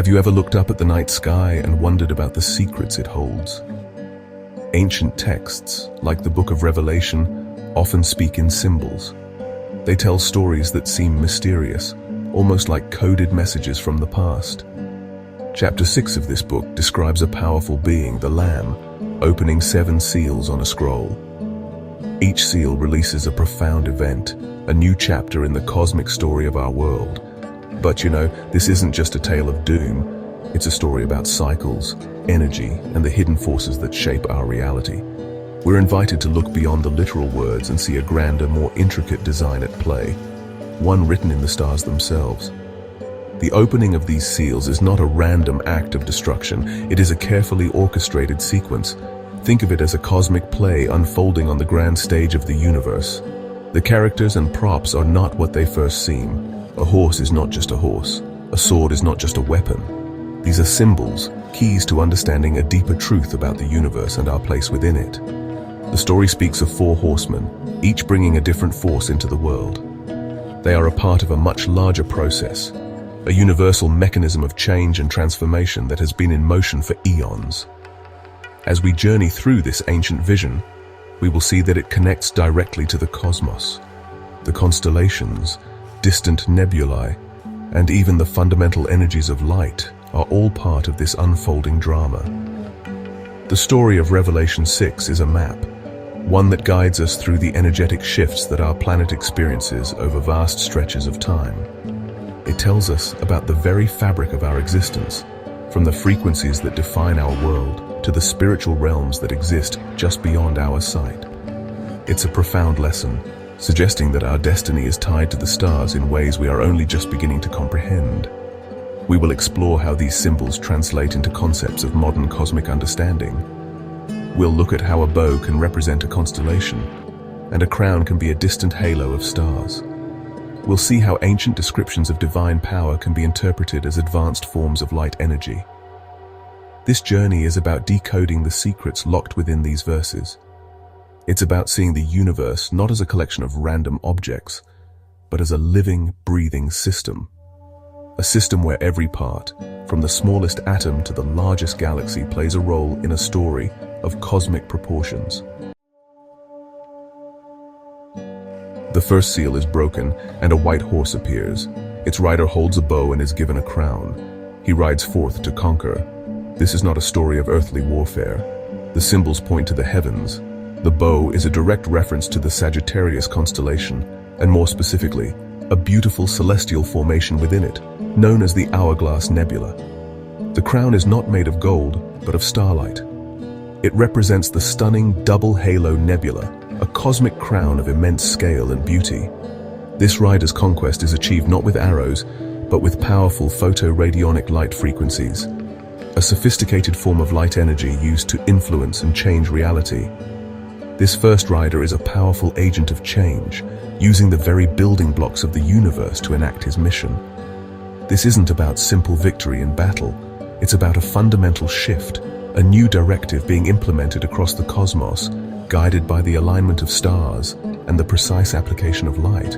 Have you ever looked up at the night sky and wondered about the secrets it holds? Ancient texts, like the Book of Revelation, often speak in symbols. They tell stories that seem mysterious, almost like coded messages from the past. Chapter 6 of this book describes a powerful being, the Lamb, opening 7 seals on a scroll. Each seal releases a profound event, a new chapter in the cosmic story of our world. But this isn't just a tale of doom. It's a story about cycles, energy, and the hidden forces that shape our reality. We're invited to look beyond the literal words and see a grander, more intricate design at play, one written in the stars themselves. The opening of these seals is not a random act of destruction. It is a carefully orchestrated sequence. Think of it as a cosmic play unfolding on the grand stage of the universe. The characters and props are not what they first seem. A horse is not just a horse. A sword is not just a weapon. These are symbols, keys to understanding a deeper truth about the universe and our place within it. The story speaks of 4 horsemen, each bringing a different force into the world. They are a part of a much larger process, a universal mechanism of change and transformation that has been in motion for eons. As we journey through this ancient vision, we will see that it connects directly to the cosmos. The constellations, distant nebulae, and even the fundamental energies of light are all part of this unfolding drama. The story of Revelation 6 is a map, one that guides us through the energetic shifts that our planet experiences over vast stretches of time. It tells us about the very fabric of our existence, from the frequencies that define our world to the spiritual realms that exist just beyond our sight. It's a profound lesson, suggesting that our destiny is tied to the stars in ways we are only just beginning to comprehend. We will explore how these symbols translate into concepts of modern cosmic understanding. We'll look at how a bow can represent a constellation, and a crown can be a distant halo of stars. We'll see how ancient descriptions of divine power can be interpreted as advanced forms of light energy. This journey is about decoding the secrets locked within these verses. It's about seeing the universe not as a collection of random objects, but as a living, breathing system. A system where every part, from the smallest atom to the largest galaxy, plays a role in a story of cosmic proportions. The first seal is broken, and a white horse appears. Its rider holds a bow and is given a crown. He rides forth to conquer. This is not a story of earthly warfare. The symbols point to the heavens. The bow is a direct reference to the Sagittarius constellation, and more specifically, a beautiful celestial formation within it, known as the Hourglass Nebula. The crown is not made of gold, but of starlight. It represents the stunning Double Halo Nebula, a cosmic crown of immense scale and beauty. This rider's conquest is achieved not with arrows, but with powerful photoradionic light frequencies, a sophisticated form of light energy used to influence and change reality. This first rider is a powerful agent of change, using the very building blocks of the universe to enact his mission. This isn't about simple victory in battle. It's about a fundamental shift, a new directive being implemented across the cosmos, guided by the alignment of stars and the precise application of light.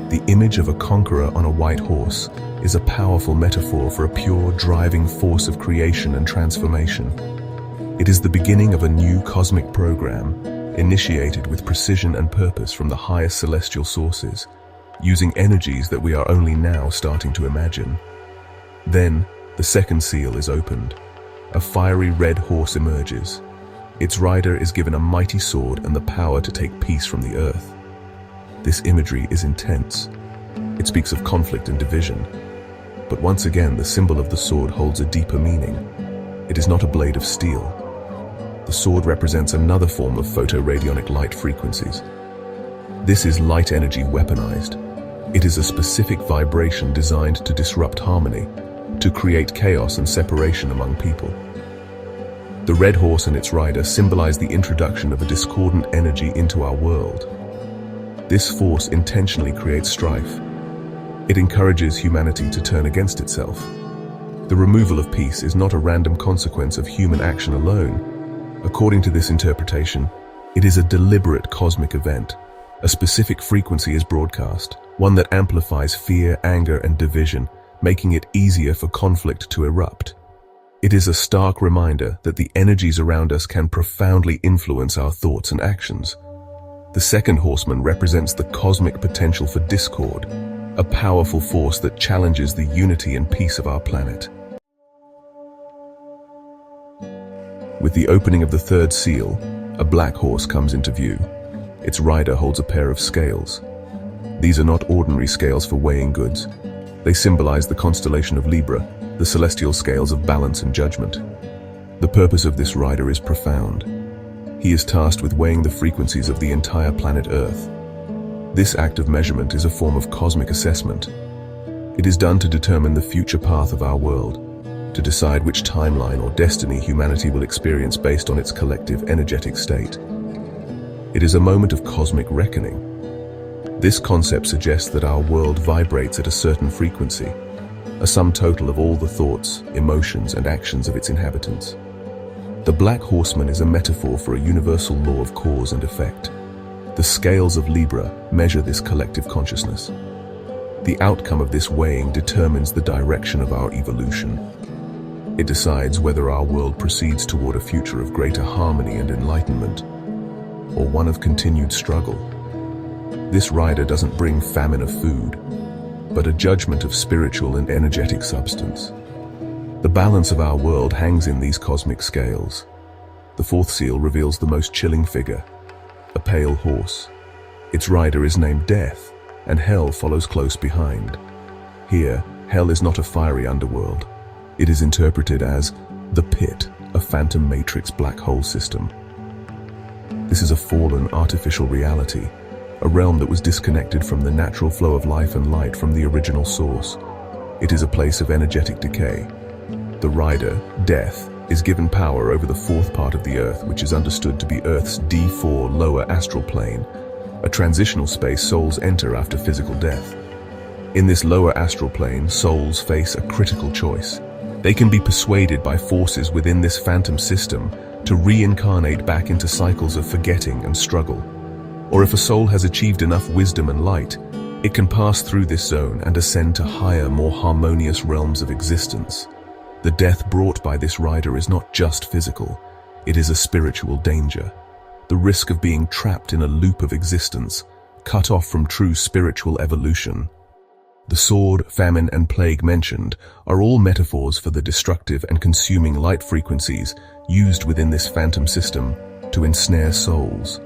The image of a conqueror on a white horse is a powerful metaphor for a pure, driving force of creation and transformation. It is the beginning of a new cosmic program, initiated with precision and purpose from the highest celestial sources, using energies that we are only now starting to imagine. Then, the second seal is opened. A fiery red horse emerges. Its rider is given a mighty sword and the power to take peace from the earth. This imagery is intense. It speaks of conflict and division. But once again, the symbol of the sword holds a deeper meaning. It is not a blade of steel. The sword represents another form of photoradionic light frequencies. This is light energy weaponized. It is a specific vibration designed to disrupt harmony, to create chaos and separation among people. The red horse and its rider symbolize the introduction of a discordant energy into our world. This force intentionally creates strife. It encourages humanity to turn against itself. The removal of peace is not a random consequence of human action alone. According to this interpretation, it is a deliberate cosmic event. A specific frequency is broadcast, one that amplifies fear, anger, and division, making it easier for conflict to erupt. It is a stark reminder that the energies around us can profoundly influence our thoughts and actions. The second horseman represents the cosmic potential for discord, a powerful force that challenges the unity and peace of our planet. With the opening of the third seal, a black horse comes into view. Its rider holds a pair of scales. These are not ordinary scales for weighing goods. They symbolize the constellation of Libra, the celestial scales of balance and judgment. The purpose of this rider is profound. He is tasked with weighing the frequencies of the entire planet Earth. This act of measurement is a form of cosmic assessment. It is done to determine the future path of our world, to decide which timeline or destiny humanity will experience based on its collective energetic state. It is a moment of cosmic reckoning. This concept suggests that our world vibrates at a certain frequency, a sum total of all the thoughts, emotions, and actions of its inhabitants. The Black Horseman is a metaphor for a universal law of cause and effect. The scales of Libra measure this collective consciousness. The outcome of this weighing determines the direction of our evolution. It decides whether our world proceeds toward a future of greater harmony and enlightenment, or one of continued struggle. This rider doesn't bring famine of food, but a judgment of spiritual and energetic substance. The balance of our world hangs in these cosmic scales. The fourth seal reveals the most chilling figure, a pale horse. Its rider is named Death, and Hell follows close behind. Here, Hell is not a fiery underworld. It is interpreted as the Pit, a phantom matrix black hole system. This is a fallen, artificial reality, a realm that was disconnected from the natural flow of life and light from the original source. It is a place of energetic decay. The rider, Death, is given power over the fourth part of the Earth, which is understood to be Earth's D4 lower astral plane, a transitional space souls enter after physical death. In this lower astral plane, souls face a critical choice. They can be persuaded by forces within this phantom system to reincarnate back into cycles of forgetting and struggle. Or if a soul has achieved enough wisdom and light, it can pass through this zone and ascend to higher, more harmonious realms of existence. The death brought by this rider is not just physical, it is a spiritual danger. The risk of being trapped in a loop of existence, cut off from true spiritual evolution. The sword, famine, and plague mentioned are all metaphors for the destructive and consuming light frequencies used within this phantom system to ensnare souls.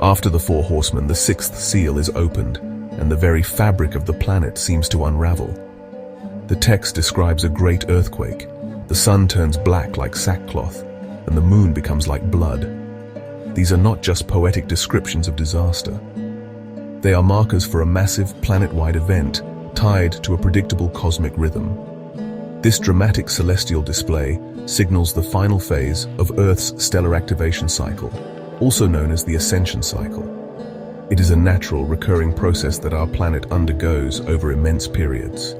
After the four horsemen, the sixth seal is opened, and the very fabric of the planet seems to unravel. The text describes a great earthquake. The sun turns black like sackcloth, and the moon becomes like blood. These are not just poetic descriptions of disaster. They are markers for a massive planet-wide event tied to a predictable cosmic rhythm. This dramatic celestial display signals the final phase of Earth's stellar activation cycle, also known as the ascension cycle. It is a natural, recurring process that our planet undergoes over immense periods.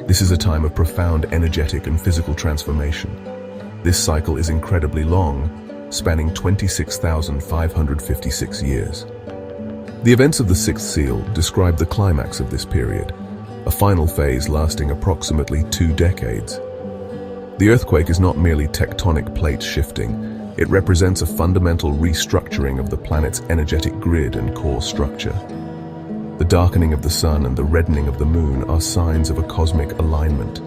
This is a time of profound energetic and physical transformation. This cycle is incredibly long, spanning 26,556 years. The events of the sixth seal describe the climax of this period, a final phase lasting approximately 2 decades. The earthquake is not merely tectonic plates shifting, it represents a fundamental restructuring of the planet's energetic grid and core structure. The darkening of the sun and the reddening of the moon are signs of a cosmic alignment.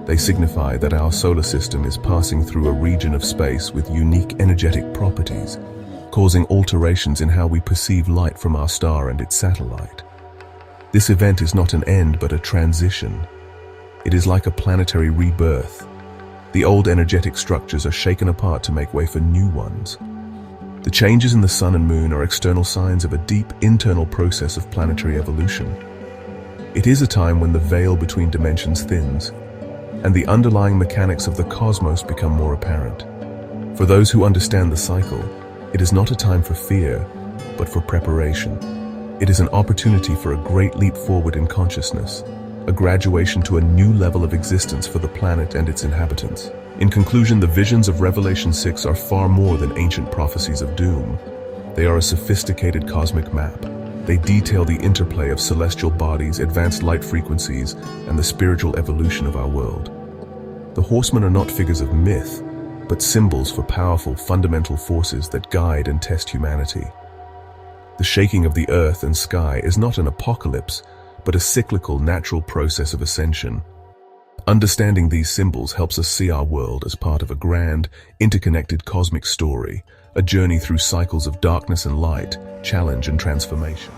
They signify that our solar system is passing through a region of space with unique energetic properties, causing alterations in how we perceive light from our star and its satellite. This event is not an end but a transition. It is like a planetary rebirth. The old energetic structures are shaken apart to make way for new ones. The changes in the sun and moon are external signs of a deep internal process of planetary evolution. It is a time when the veil between dimensions thins, and the underlying mechanics of the cosmos become more apparent. For those who understand the cycle, it is not a time for fear, but for preparation. It is an opportunity for a great leap forward in consciousness, a graduation to a new level of existence for the planet and its inhabitants. In conclusion, the visions of Revelation 6 are far more than ancient prophecies of doom. They are a sophisticated cosmic map, They detail the interplay of celestial bodies, advanced light frequencies, and the spiritual evolution of our world. The horsemen are not figures of myth, but symbols for powerful, fundamental forces that guide and test humanity. The shaking of the earth and sky is not an apocalypse, but a cyclical, natural process of ascension. Understanding these symbols helps us see our world as part of a grand, interconnected cosmic story, a journey through cycles of darkness and light, challenge and transformation.